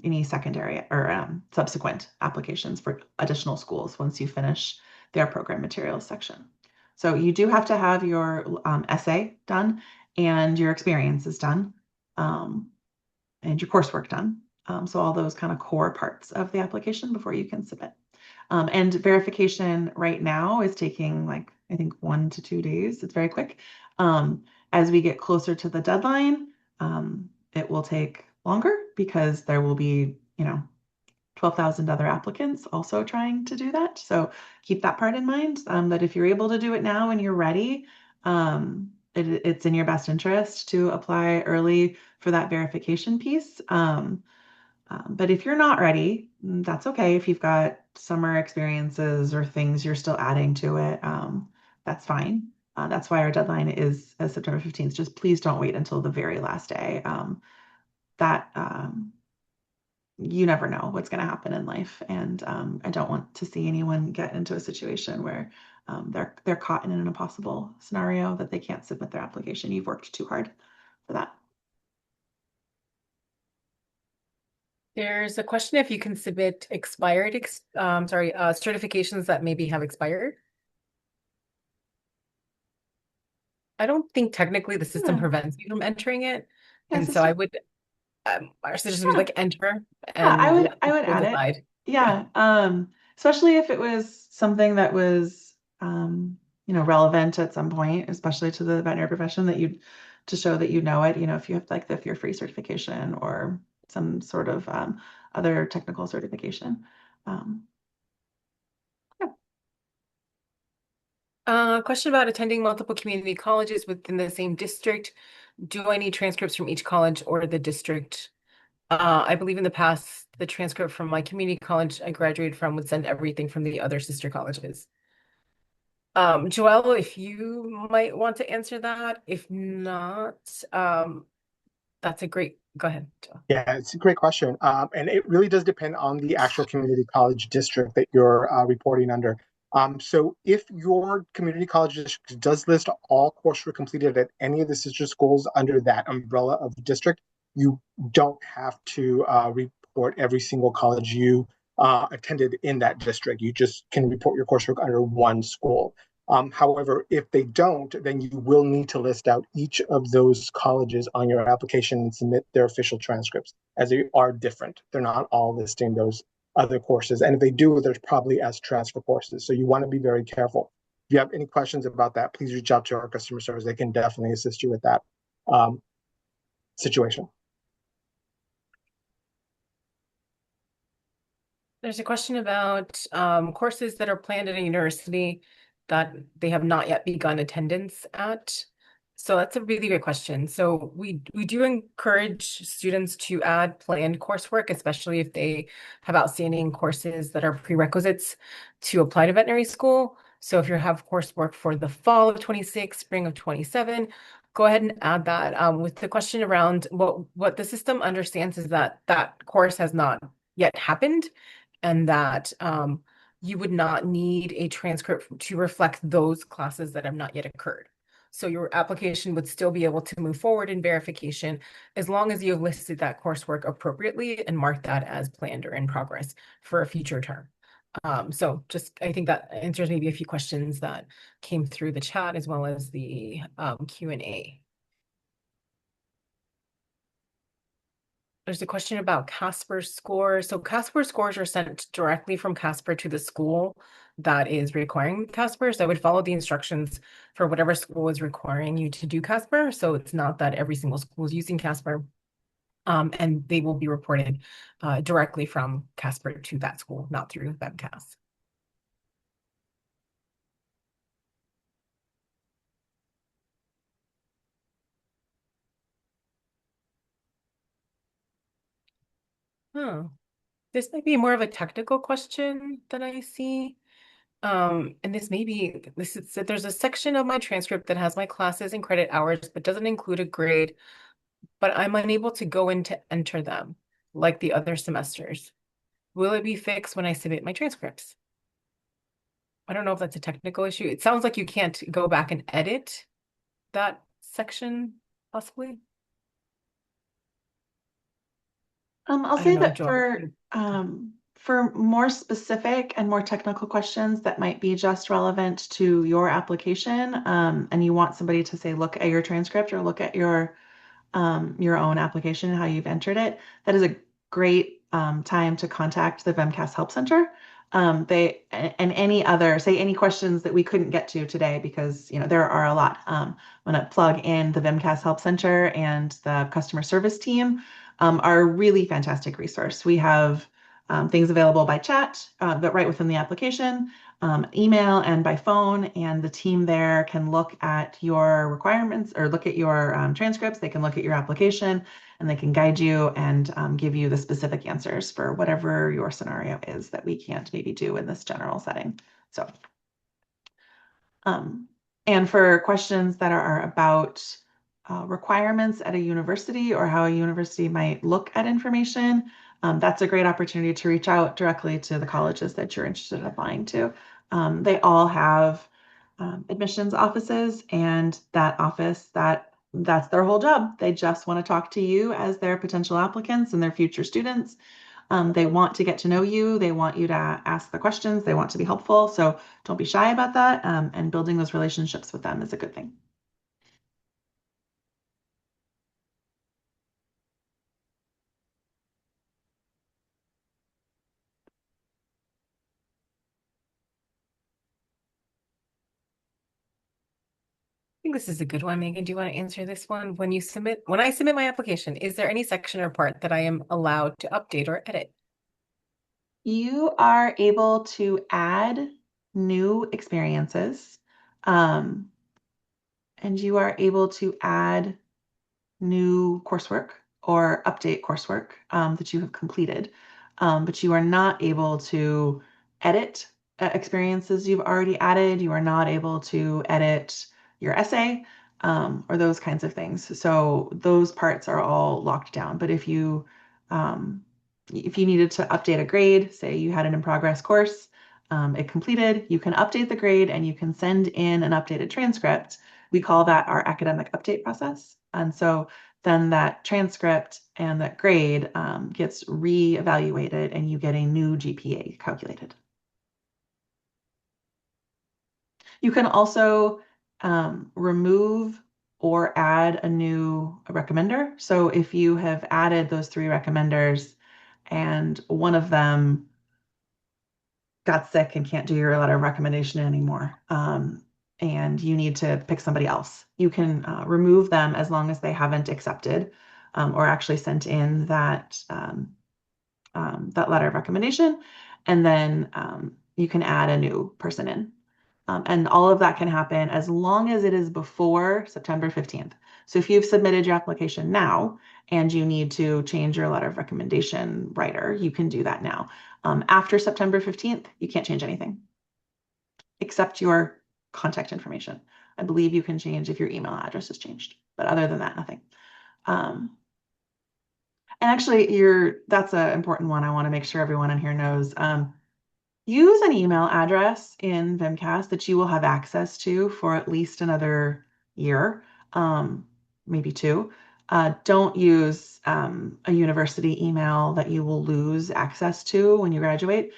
any secondary or subsequent applications for additional schools once you finish their program materials section. So you do have to have your essay done and your experiences done and your coursework done. So all those kind of core parts of the application before you can submit. And verification right now is taking like, I think 1 to 2 days. It's very quick. As we get closer to the deadline, it will take longer because there will be, 12,000 other applicants also trying to do that. So keep that part in mind, that if you're able to do it now and you're ready, it's in your best interest to apply early for that verification piece. But if you're not ready, that's okay. If you've got summer experiences or things you're still adding to it, that's fine. That's why our deadline is September 15th. Just please don't wait until the very last day. That You never know what's going to happen in life, and I don't want to see anyone get into a situation where they're caught in an impossible scenario that they can't submit their application. You've worked too hard for that. There's a question if you can submit certifications that maybe have expired. I don't think technically the system Yeah. prevents you from entering it. Yeah, And so I sister. would, our suggestion would be Yeah. like enter Yeah, I and would let I would people add it. decide. Yeah. Yeah. Especially if it was something that was relevant at some point, especially to the veterinary profession that you to show that you know it, if you have like the fear free certification or some sort of other technical certification. Um, yeah. Question about attending multiple community colleges within the same district. Do I need transcripts from each college or the district? I believe in the past, the transcript from my community college I graduated from would send everything from the other sister colleges. Joelle, if you might want to answer that. If not, that's a great, go ahead, Joelle. Yeah, it's a great question. And it really does depend on the actual community college district that you're reporting under. So if your community college district does list all coursework completed at any of the sister schools under that umbrella of the district, you don't have to report every single college you attended in that district. You just can report your coursework under one school. However, if they don't, then you will need to list out each of those colleges on your application and submit their official transcripts, as they are different. They're not all listing those other courses. And if they do, there's probably as transfer courses. So you want to be very careful. If you have any questions about that, please reach out to our customer service. They can definitely assist you with that situation. There's a question about courses that are planned at a university that they have not yet begun attendance at. So that's a really good question. So we do encourage students to add planned coursework, especially if they have outstanding courses that are prerequisites to apply to veterinary school. So if you have coursework for the fall of 26, spring of 27, go ahead and add that. With the question around what the system understands is that that course has not yet happened, and that you would not need a transcript to reflect those classes that have not yet occurred. So your application would still be able to move forward in verification as long as you have listed that coursework appropriately and marked that as planned or in progress for a future term. So just, I think that answers maybe a few questions that came through the chat as well as the Q&A. There's a question about Casper scores. So Casper scores are sent directly from Casper to the school that is requiring Casper. So I would follow the instructions for whatever school is requiring you to do Casper. So it's not that every single school is using Casper. And they will be reported directly from Casper to that school, not through VMCAS. This might be more of a technical question that I see. And this may be, there's a section of my transcript that has my classes and credit hours, but doesn't include a grade, but I'm unable to go in to enter them like the other semesters. Will it be fixed when I submit my transcripts? I don't know if that's a technical issue. It sounds like you can't go back and edit that section, possibly. I'll I say don't know, that Joel. for more specific and more technical questions that might be just relevant to your application, and you want somebody to say, look at your transcript or look at your own application and how you've entered it, that is a great time to contact the VMCAS Help Center. And any other, say any questions that we couldn't get to today, because there are a lot. I'm going to plug in the VMCAS Help Center, and the customer service team are a really fantastic resource. We have things available by chat, but right within the application, email, and by phone. And the team there can look at your requirements or look at your transcripts. They can look at your application and they can guide you and give you the specific answers for whatever your scenario is that we can't maybe do in this general setting. So, and for questions that are about requirements at a university or how a university might look at information, that's a great opportunity to reach out directly to the colleges that you're interested in applying to. They all have admissions offices, and that office, that's their whole job. They just want to talk to you as their potential applicants and their future students. They want to get to know you. They want you to ask the questions. They want to be helpful. So don't be shy about that. And building those relationships with them is a good thing. I think this is a good one, Megan. Do you want to answer this one? When I submit my application, is there any section or part that I am allowed to update or edit? You are able to add new experiences, and you are able to add new coursework or update coursework that you have completed, but you are not able to edit experiences you've already added. You are not able to edit your essay or those kinds of things. So those parts are all locked down. But if you needed to update a grade, say you had an in progress course, it completed, you can update the grade and you can send in an updated transcript. We call that our academic update process. And so then that transcript and that grade gets re-evaluated and you get a new GPA calculated. You can also remove or add a new recommender. So if you have added those 3 recommenders and one of them got sick and can't do your letter of recommendation anymore, and you need to pick somebody else, you can remove them as long as they haven't accepted or actually sent in that letter of recommendation, and then you can add a new person in. And all of that can happen as long as it is before September 15th. So if you've submitted your application now and you need to change your letter of recommendation writer, you can do that now. After September 15th, you can't change anything except your contact information. I believe you can change if your email address has changed, but other than that, nothing. And actually, that's an important one I want to make sure everyone in here knows. Use an email address in VMCAS that you will have access to for at least another year, maybe 2. Don't use a university email that you will lose access to when you graduate,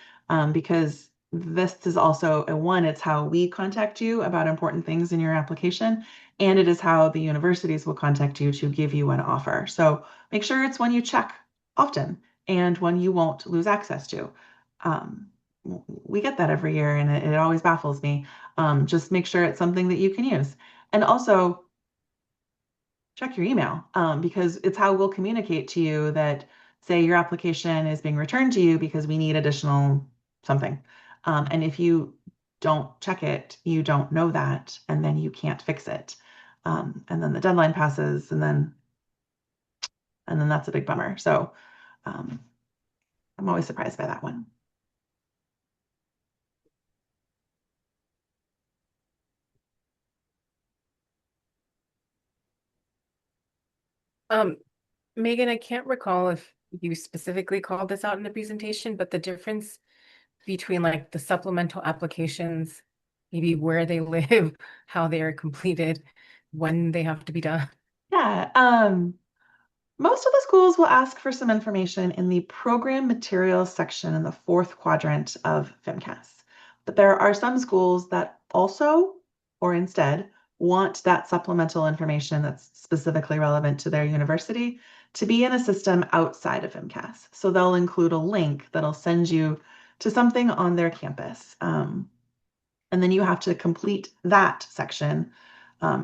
because this is also it's how we contact you about important things in your application, and it is how the universities will contact you to give you an offer. So make sure it's one you check often and one you won't lose access to. We get that every year and it always baffles me. Just make sure it's something that you can use. And also check your email because it's how we'll communicate to you that, say, your application is being returned to you because we need additional something. And if you don't check it, you don't know that, and then you can't fix it. And then the deadline passes, and then that's a big bummer. So I'm always surprised by that one. Megan, I can't recall if you specifically called this out in the presentation, but the difference between like the supplemental applications, maybe where they live, how they are completed, when they have to be done. Yeah, most of the schools will ask for some information in the program materials section in the 4th quadrant of VMCAS. But there are some schools that also, or instead, want that supplemental information that's specifically relevant to their university to be in a system outside of VMCAS. So they'll include a link that'll send you to something on their campus. And then you have to complete that section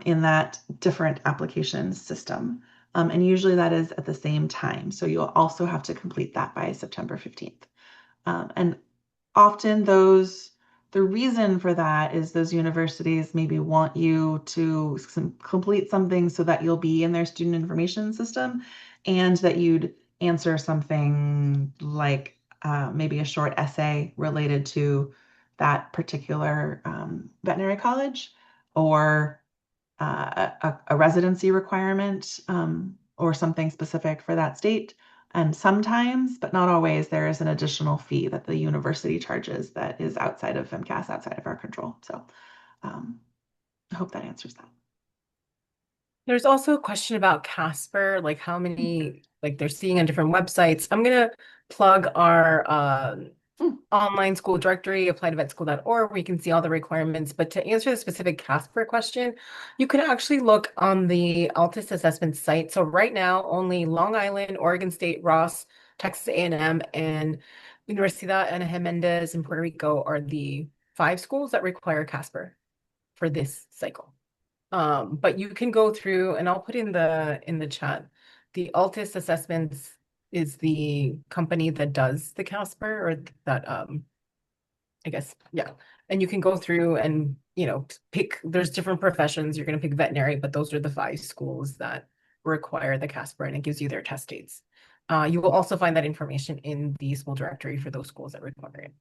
in that different application system. And usually that is at the same time. So you'll also have to complete that by September 15th. And often the reason for that is those universities maybe want you to complete something so that you'll be in their student information system, and that you'd answer something like maybe a short essay related to that particular veterinary college, or a residency requirement, or something specific for that state. And sometimes, but not always, there is an additional fee that the university charges that is outside of VMCAS, outside of our control. So I hope that answers that. There's also a question about Casper, like how many, like they're seeing on different websites. I'm gonna plug our online school directory, applytoVetSchool.org, where you can see all the requirements. But to answer the specific Casper question, you can actually look on the ALTIS assessment site. So right now, only Long Island, Oregon State, Ross, Texas A&M, and Universidad Ana Jiménez in Puerto Rico are the 5 schools that require Casper for this cycle. But you can go through, and I'll put in the chat, the Altus Assessments is the company that does the Casper, or that I guess, yeah. And you can go through and, pick, there's different professions. You're going to pick veterinary, but those are the 5 schools that require the Casper, and it gives you their test dates. You will also find that information in the school directory for those schools that require it.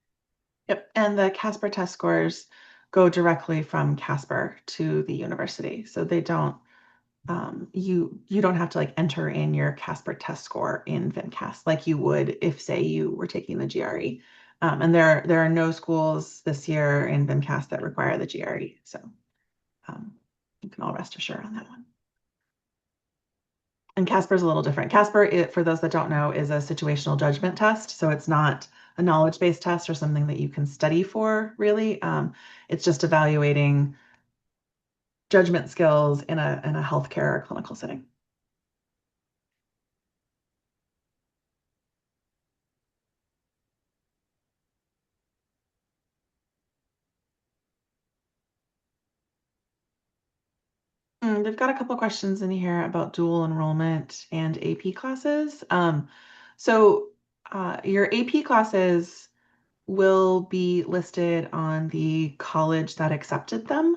Yep, and the Casper test scores go directly from Casper to the university. So they don't, you don't have to like enter in your Casper test score in VMCAS like you would if, say, you were taking the GRE. And there are no schools this year in VMCAS that require the GRE. So you can all rest assured on that one. And Casper's a little different. Casper, for those that don't know, is a situational judgment test. So it's not a knowledge-based test or something that you can study for, really. It's just evaluating judgment skills in a healthcare or clinical setting. They've got a couple questions in here about dual enrollment and AP classes. So your AP classes will be listed on the college that accepted them.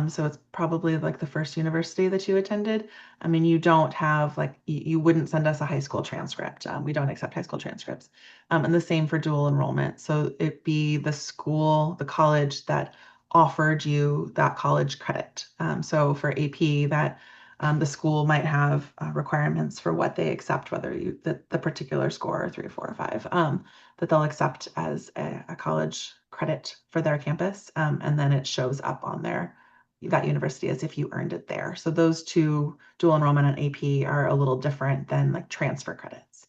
So it's probably like the first university that you attended. I mean, you don't have like, you wouldn't send us a high school transcript. We don't accept high school transcripts. And the same for dual enrollment. So it'd be the school, the college that offered you that college credit. So for AP, that the school might have requirements for what they accept, whether the particular score, 3 or 4 or 5. That they'll accept as a college credit for their campus, and then it shows up on that university as if you earned it there. So those two, dual enrollment and AP, are a little different than like transfer credits.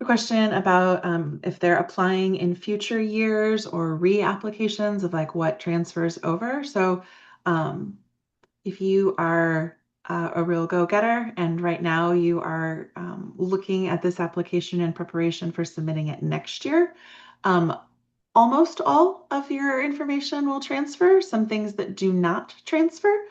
A question about if they're applying in future years or reapplications of like what transfers over. So if you are a real go-getter and right now you are looking at this application in preparation for submitting it next year, almost all of your information will transfer. Some things that do not transfer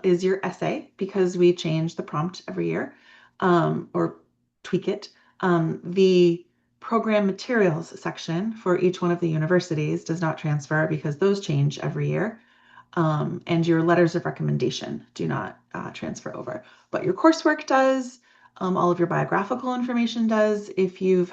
is your essay, because we change the prompt every year, or tweak it. The program materials section for each one of the universities does not transfer because those change every year. And your letters of recommendation do not transfer over. But your coursework does, all of your biographical information does. If you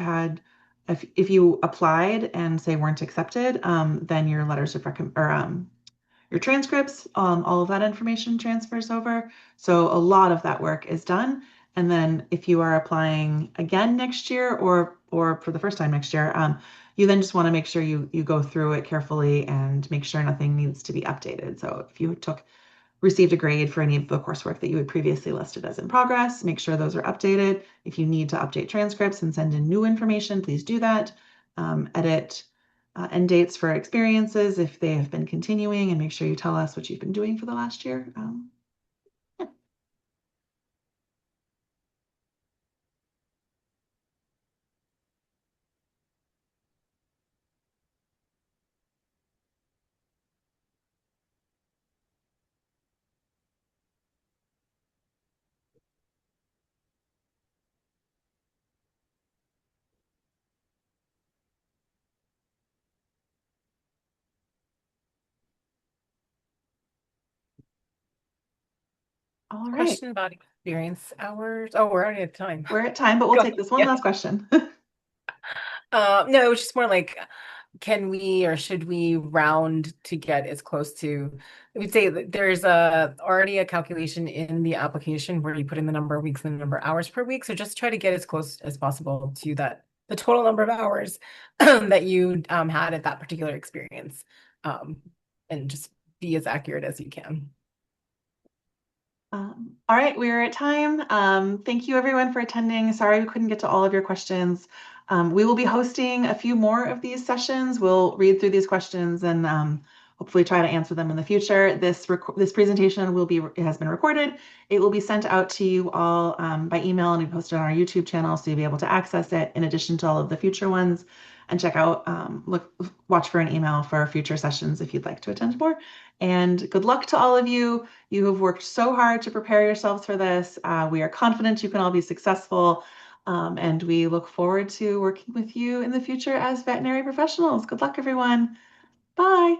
applied and say weren't accepted, then your letters of your transcripts, all of that information transfers over. So a lot of that work is done. And then if you are applying again next year, or for the first time next year, you then just want to make sure you go through it carefully and make sure nothing needs to be updated. So if you received a grade for any of the coursework that you had previously listed as in progress, make sure those are updated. If you need to update transcripts and send in new information, please do that. Edit end dates for experiences if they have been continuing, and make sure you tell us what you've been doing for the last year. Yeah. All right. Question about experience hours. Oh, we're already at time. We're at time, but we'll Go. take this one Yeah. last question. No, it was just more like, can we or should we round to get as close to, I would say that there's already a calculation in the application where you put in the number of weeks and the number of hours per week. So just try to get as close as possible to the total number of hours that you had at that particular experience. And just be as accurate as you can. All right, we're at time. Thank you everyone for attending. Sorry we couldn't get to all of your questions. We will be hosting a few more of these sessions. We'll read through these questions and hopefully try to answer them in the future. This presentation has been recorded. It will be sent out to you all by email and we posted on our YouTube channel, so you'll be able to access it in addition to all of the future ones. And check out, watch for an email for future sessions if you'd like to attend more. And good luck to all of you. You have worked so hard to prepare yourselves for this. We are confident you can all be successful. And we look forward to working with you in the future as veterinary professionals. Good luck, everyone. Bye.